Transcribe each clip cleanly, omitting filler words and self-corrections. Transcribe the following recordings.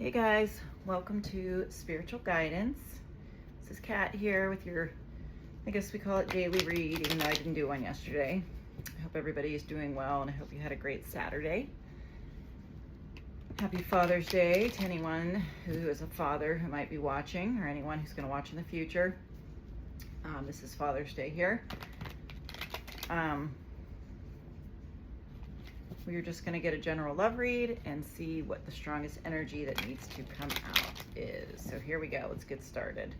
Hey guys, welcome to Spiritual Guidance. This is Kat here with your, I guess we call it daily read, even though I didn't do one yesterday. I hope everybody is doing well and I hope you had a great Saturday. Happy Father's Day to anyone who is a father who might be watching or anyone who's going to watch in the future. This is Father's Day here. We're just going to get a general love read and see what the strongest energy that needs to come out is. So here we go. Let's get started.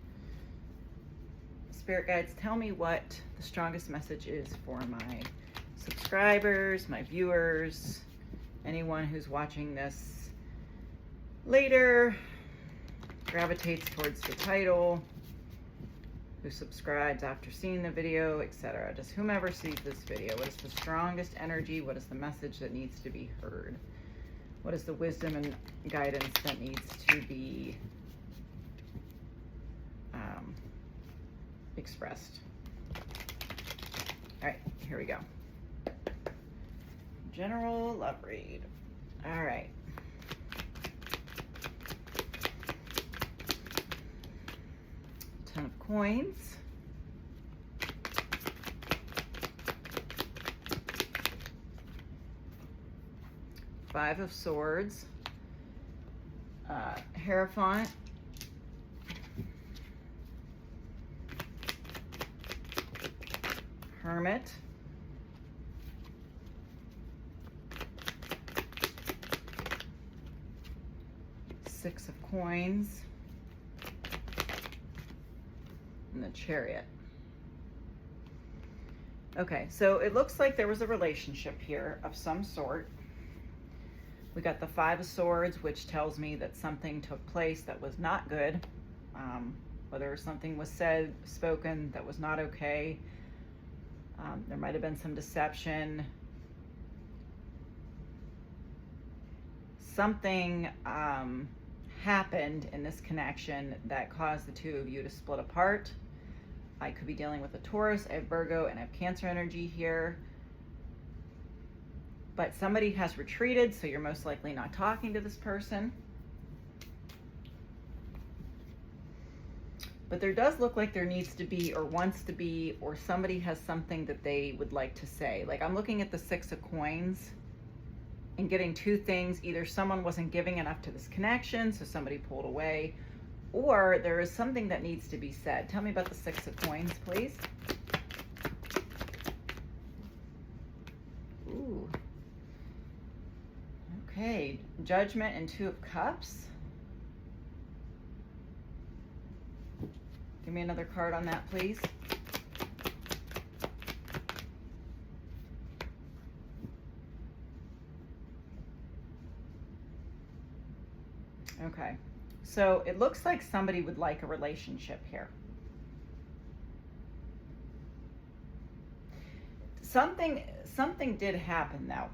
Spirit guides, tell me what the strongest message is for my subscribers, my viewers, anyone who's watching this later, gravitates towards the title, who subscribes after seeing the video, etc. Just whomever sees this video, what is the strongest energy? What is the message that needs to be heard? What is the wisdom and guidance that needs to be expressed? All right, here we go. General love read. All right. Ten of Coins. Five of Swords. Hierophant. Hermit. Six of Coins. And the Chariot. Okay, so it looks like there was a relationship here of some sort. We got the Five of Swords, which tells me that something took place that was not good. Whether something was said, spoken that was not okay. There might have been some deception. Something happened in this connection that caused the two of you to split apart. I could be dealing with a Taurus, I have Virgo, and I have Cancer energy here. But somebody has retreated, so you're most likely not talking to this person. But there does look like there needs to be, or wants to be, or somebody has something that they would like to say. Like I'm looking at the Six of Coins and getting two things. Either someone wasn't giving enough to this connection, so somebody pulled away, or there is something that needs to be said. Tell me about the Six of Coins, please. Ooh. Okay, Judgment and Two of Cups. Give me another card on that, please. Okay, so it looks like somebody would like a relationship here. Something did happen though.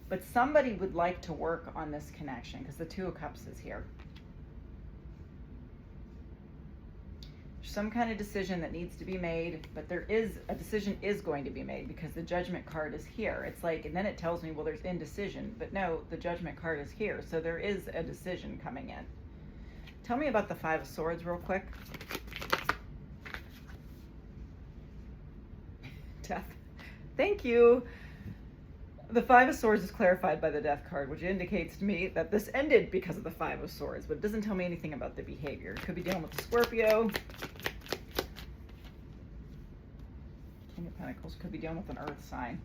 But somebody would like to work on this connection because the Two of Cups is here. Some kind of decision that needs to be made, but there is a decision is going to be made because the Judgment card is here. It's like, and then it tells me, well, there's indecision, but no, the Judgment card is here. So there is a decision coming in. Tell me about the Five of Swords real quick. Death. Thank you. The Five of Swords is clarified by the Death card, which indicates to me that this ended because of the Five of Swords, but it doesn't tell me anything about the behavior. It could be dealing with a Scorpio. King of Pentacles could be dealing with an earth sign.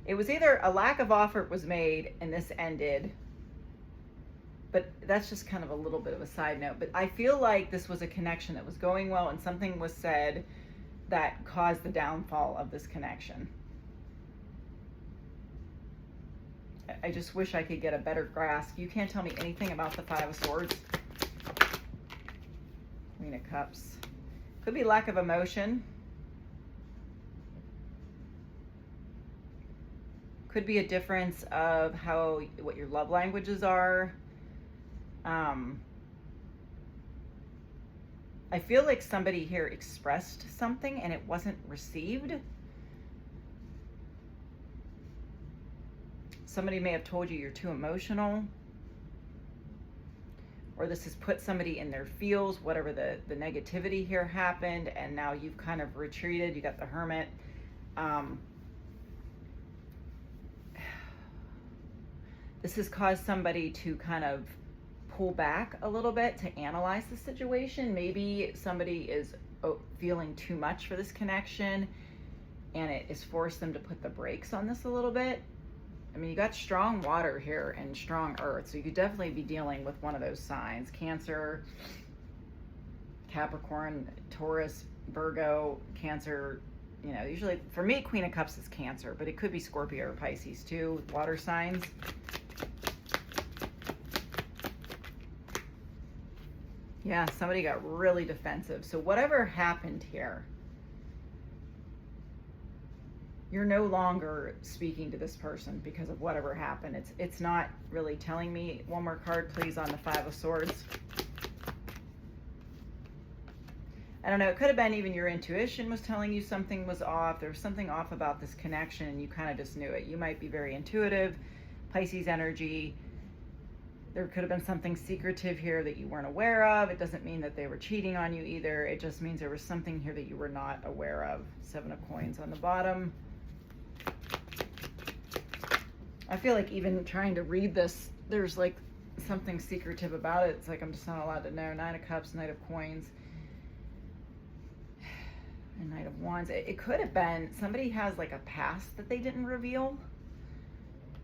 It was either a lack of offer was made and this ended, but that's just kind of a little bit of a side note. But I feel like this was a connection that was going well and something was said that caused the downfall of this connection. I just wish I could get a better grasp. You can't tell me anything about the Five of Swords. Queen of Cups. Could be lack of emotion. Could be a difference of what your love languages are. I feel like somebody here expressed something and it wasn't received. somebody may have told you you're too emotional, or this has put somebody in their feels, whatever the negativity here happened, and now you've kind of retreated. You got the Hermit. This has caused somebody to kind of pull back a little bit to analyze the situation. Maybe somebody is feeling too much for this connection, and it has forced them to put the brakes on this a little bit. I mean, you got strong water here and strong earth, so you could definitely be dealing with one of those signs. Cancer, Capricorn, Taurus, Virgo, Cancer. You know, usually for me, Queen of Cups is Cancer, but it could be Scorpio or Pisces too, water signs. Yeah, somebody got really defensive. So whatever happened here, you're no longer speaking to this person because of whatever happened. It's not really telling me. One more card, please, on the Five of Swords. I don't know, it could have been even your intuition was telling you something was off. There was something off about this connection and you kind of just knew it. You might be very intuitive, Pisces energy. There could have been something secretive here that you weren't aware of. It doesn't mean that they were cheating on you either. It just means there was something here that you were not aware of. Seven of Coins on the bottom. I feel like even trying to read this, there's like something secretive about it. It's like I'm just not allowed to know. Nine of Cups, Knight of Coins, and Knight of Wands. It could have been somebody has like a past that they didn't reveal,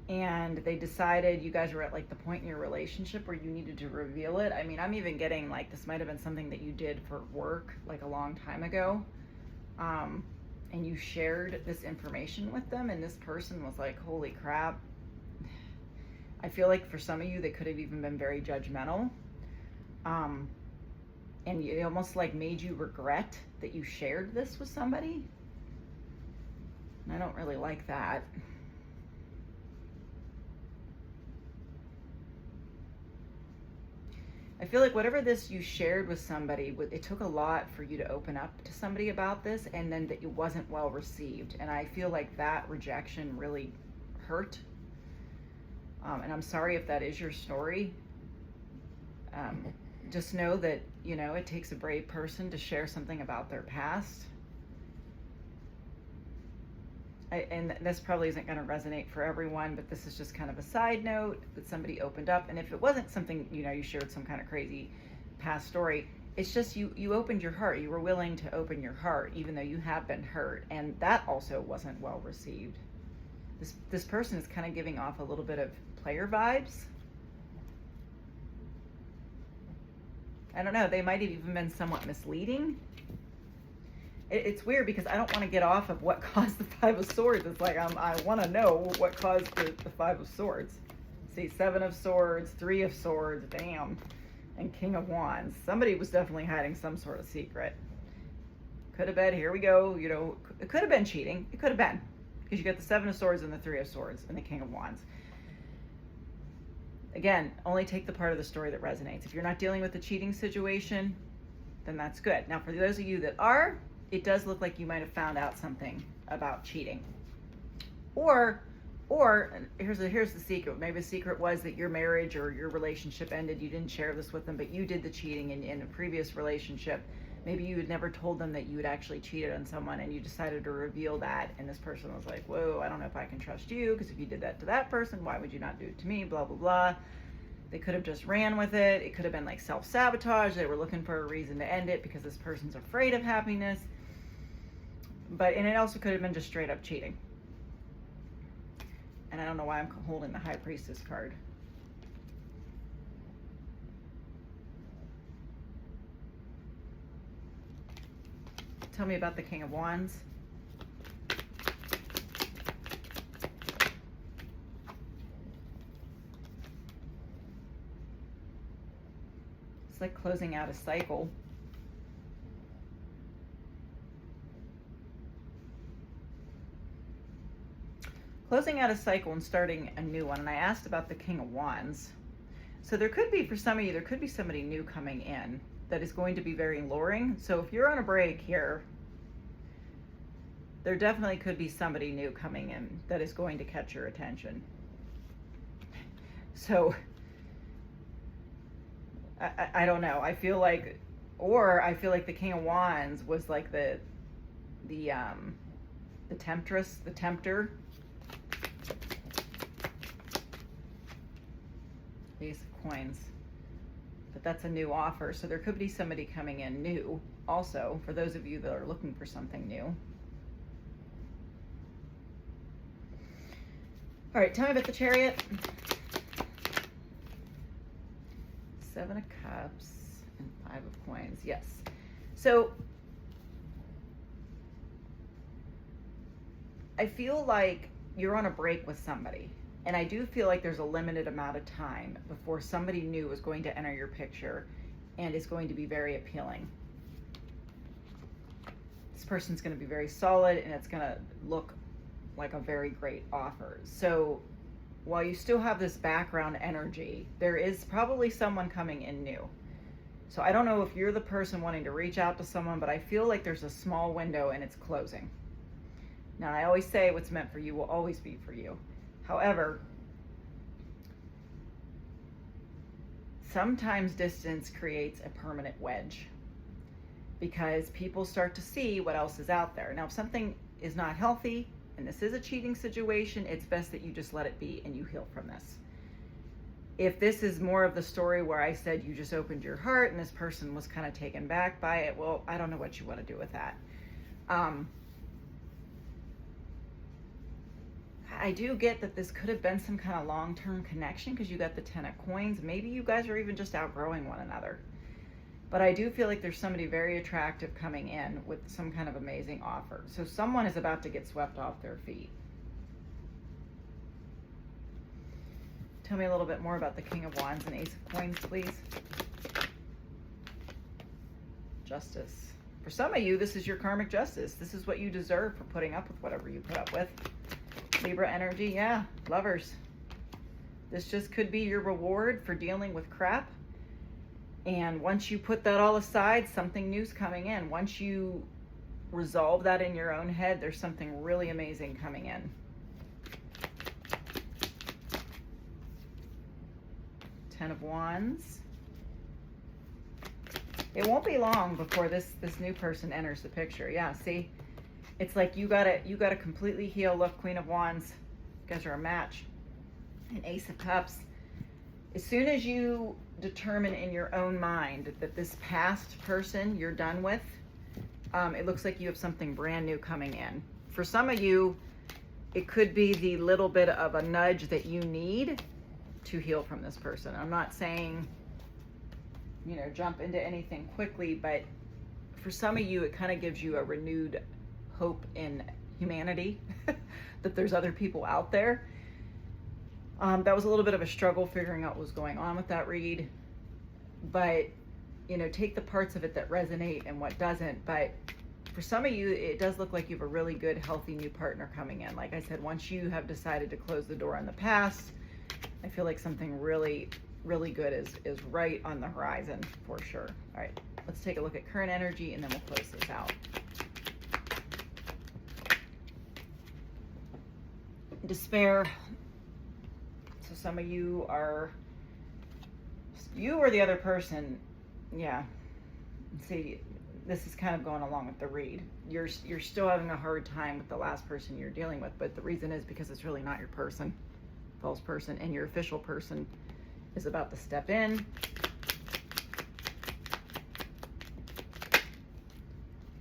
and they decided you guys were at like the point in your relationship where you needed to reveal it. I mean, I'm even getting like this might have been something that you did for work like a long time ago, and you shared this information with them, and this person was like, holy crap. I feel like for some of you, they could have even been very judgmental. And it almost like made you regret that you shared this with somebody. And I don't really like that. I feel like whatever this you shared with somebody, it took a lot for you to open up to somebody about this, and then that it wasn't well received. And I feel like that rejection really hurt. And I'm sorry if that is your story. Just know that, you know, it takes a brave person to share something about their past. And this probably isn't going to resonate for everyone, but this is just kind of a side note that somebody opened up. And if it wasn't something, you know, you shared some kind of crazy past story, it's just you opened your heart. You were willing to open your heart, even though you have been hurt. And that also wasn't well received. This person is kind of giving off a little bit of player vibes. I don't know, they might have even been somewhat misleading. It's weird because I don't want to get off of what caused the Five of Swords. It's like I want to know what caused the Five of Swords. See, Seven of Swords, Three of Swords, damn, and King of Wands. Somebody was definitely hiding some sort of secret. Could have been, here we go, you know, it could have been cheating. It could have been. Because you got the Seven of Swords and the Three of Swords and the King of Wands. Again, only take the part of the story that resonates. If you're not dealing with a cheating situation, then that's good. Now, for those of you that are, it does look like you might have found out something about cheating. Or here's the secret. Maybe the secret was that your marriage or your relationship ended. You didn't share this with them, but you did the cheating in a previous relationship. Maybe you had never told them that you had actually cheated on someone, and you decided to reveal that, and this person was like, whoa, I don't know if I can trust you, because if you did that to that person, why would you not do it to me, blah, blah, blah. They could have just ran with it. It could have been like self-sabotage. They were looking for a reason to end it because this person's afraid of happiness. And it also could have been just straight up cheating. And I don't know why I'm holding the High Priestess card. Tell me about the King of Wands. It's like closing out a cycle. Closing out a cycle and starting a new one. And I asked about the King of Wands. So there could be, for some of you, there could be somebody new coming in that is going to be very alluring. So if you're on a break here, there definitely could be somebody new coming in that is going to catch your attention. So I don't know. I feel like, or I feel like the King of Wands was like the temptress, the tempter. Ace of Coins. But that's a new offer. So there could be somebody coming in new also, for those of you that are looking for something new. All right, tell me about the Chariot. Seven of Cups and Five of Coins. Yes. So I feel like you're on a break with somebody. And I do feel like there's a limited amount of time before somebody new is going to enter your picture and is going to be very appealing. This person's going to be very solid and it's going to look like a very great offer. So while you still have this background energy, there is probably someone coming in new. So I don't know if you're the person wanting to reach out to someone, but I feel like there's a small window and it's closing. Now, I always say what's meant for you will always be for you. However, sometimes distance creates a permanent wedge because people start to see what else is out there. Now, if something is not healthy and this is a cheating situation, it's best that you just let it be and you heal from this. If this is more of the story where I said you just opened your heart and this person was kind of taken back by it, well, I don't know what you want to do with that. I do get that this could have been some kind of long-term connection because you got the Ten of Coins. Maybe you guys are even just outgrowing one another. But I do feel like there's somebody very attractive coming in with some kind of amazing offer. So someone is about to get swept off their feet. Tell me a little bit more about the King of Wands and Ace of Coins, please. Justice. For some of you, this is your karmic justice. This is what you deserve for putting up with whatever you put up with. Libra energy, yeah, Lovers. This just could be your reward for dealing with crap. And once you put that all aside, something new's coming in. Once you resolve that in your own head, there's something really amazing coming in. Ten of Wands. It won't be long before this new person enters the picture. Yeah, see? It's like you gotta completely heal. Look, Queen of Wands, you guys are a match. And Ace of Cups. As soon as you determine in your own mind that this past person you're done with, it looks like you have something brand new coming in. For some of you, it could be the little bit of a nudge that you need to heal from this person. I'm not saying, you know, jump into anything quickly, but for some of you, it kind of gives you a renewed hope in humanity, that there's other people out there. That was a little bit of a struggle figuring out what was going on with that read, but you know, take the parts of it that resonate and what doesn't. But for some of you, it does look like you have a really good, healthy new partner coming in. Like I said, once you have decided to close the door on the past, I feel like something really, really good is right on the horizon for sure. All right, let's take a look at current energy and then we'll close this out. Despair. So some of you or the other person, yeah. See, this is kind of going along with the read. You're still having a hard time with the last person you're dealing with, but the reason is because it's really not your person, false person, and your official person is about to step in.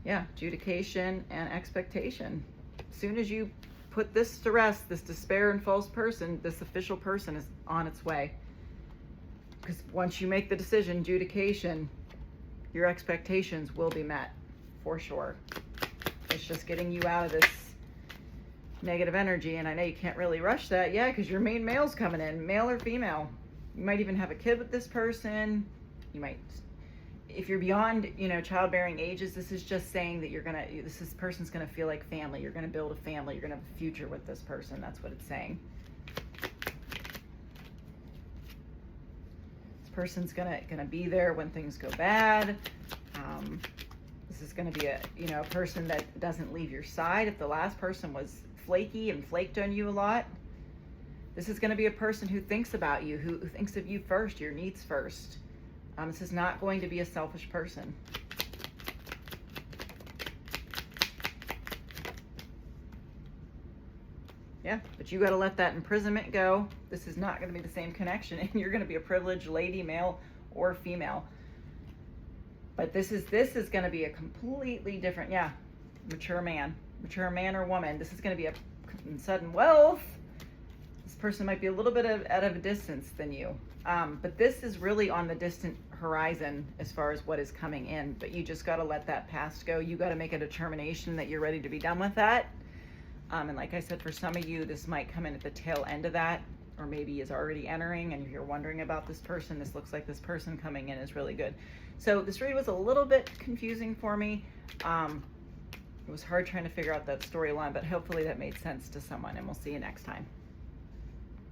Yeah, adjudication and expectation. As soon as you put this to rest, this despair and false person, this official person is on its way. Because once you make the decision, adjudication, your expectations will be met for sure. It's just getting you out of this negative energy. And I know you can't really rush that. Yeah, because your main male's coming in, male or female. You might even have a kid with this person. You might, if you're beyond, you know, childbearing ages, this is just saying that this person's gonna feel like family. You're gonna build a family. You're gonna have a future with this person. That's what it's saying. This person's gonna be there when things go bad. This is gonna be a person that doesn't leave your side. If the last person was flaky and flaked on you a lot, This is going to be a person who thinks about you, who thinks of you first, your needs first. This is not going to be a selfish person. Yeah, but you got to let that imprisonment go. This is not going to be the same connection, and you're going to be a privileged lady, male or female. But this is going to be a completely different, yeah, mature man or woman. This is going to be a sudden wealth. This person might be a little bit out of a distance than you, but this is really on the distant horizon as far as what is coming in. But you just got to let that past go. You got to make a determination that you're ready to be done with that. And like I said, for some of you, this might come in at the tail end of that, or maybe is already entering, and if you're wondering about this person, this looks like this person coming in is really good. So this read was a little bit confusing for me. It was hard trying to figure out that storyline, but hopefully that made sense to someone, and we'll see you next time.